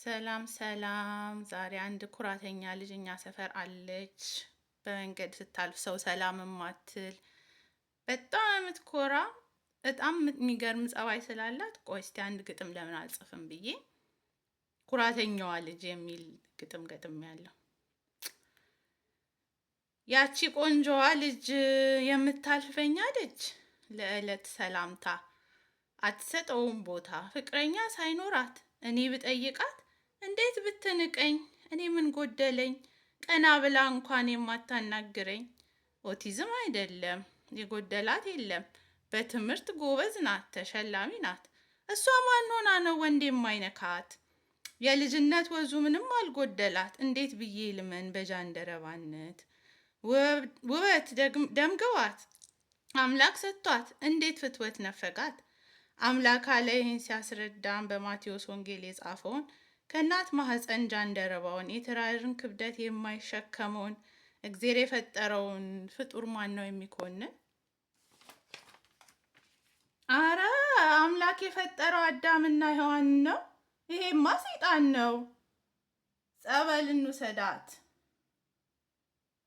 ሰላም ሰላም። ዛሬ አንድ ኩራተኛ ልጅ እኛ ሰፈር አለች። በመንገድ ስታልፍ ሰው ሰላም ማትል በጣም የምትኮራ በጣም የሚገርም ጸባይ ስላላት፣ ቆይ እስቲ አንድ ግጥም ለምን አልጽፍም ብዬ ኩራተኛዋ ልጅ የሚል ግጥም ገጥም ያለው። ያቺ ቆንጆዋ ልጅ የምታልፈኛ ልጅ ለዕለት ሰላምታ አትሰጠውም ቦታ፣ ፍቅረኛ ሳይኖራት እኔ ብጠይቃት እንዴት ብትንቀኝ፣ እኔ ምን ጎደለኝ፣ ቀና ብላ እንኳን የማታናግረኝ። ኦቲዝም አይደለም የጎደላት የለም፣ በትምህርት ጎበዝ ናት፣ ተሸላሚ ናት። እሷ ማን ሆና ነው ወንድ የማይነካት? የልጅነት ወዙ ምንም አልጎደላት፣ እንዴት ብዬ ልመን በጃንደረባነት? ውበት ደምግባት አምላክ ሰጥቷት፣ እንዴት ፍትወት ነፈጋት? አምላክ አለ ይህን ሲያስረዳን በማቴዎስ ወንጌል የጻፈውን፣ ከእናት ማህፀን ጃንደረባውን የትራርን ክብደት የማይሸከመውን እግዜር የፈጠረውን ፍጡር ማን ነው የሚኮንን? አረ አምላክ የፈጠረው አዳምና ሔዋን ነው። ይሄማ ሰይጣን ነው። ጸበል እንውሰዳት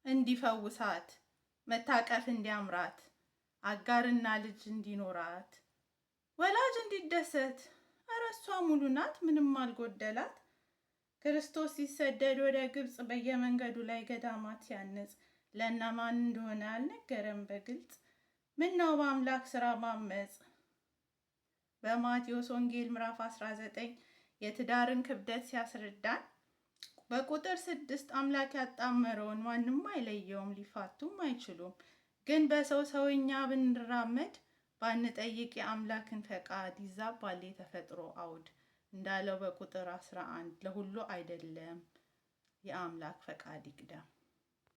እንዲፈውሳት፣ መታቀፍ እንዲያምራት፣ አጋርና ልጅ እንዲኖራት፣ ወላጅ እንዲደሰት። እረ እሷ ሙሉ ናት፣ ምንም አልጎደላት። ክርስቶስ ሲሰደድ ወደ ግብጽ በየመንገዱ ላይ ገዳማት ሲያነጽ ለእነማን እንደሆነ አልነገረም በግልጽ። ምን ነው በአምላክ ስራ ማመጽ? በማቴዎስ ወንጌል ምዕራፍ 19 የትዳርን ክብደት ሲያስረዳን በቁጥር 6 አምላክ ያጣመረውን ማንም አይለየውም፣ ሊፋቱም አይችሉም። ግን በሰው ሰውኛ ብንራመድ ባንጠይቅ የአምላክን ፈቃድ ይዛባል የተፈጥሮ አውድ እንዳለው በቁጥር 11 ለሁሉ አይደለም የአምላክ ፈቃድ ይቅደም።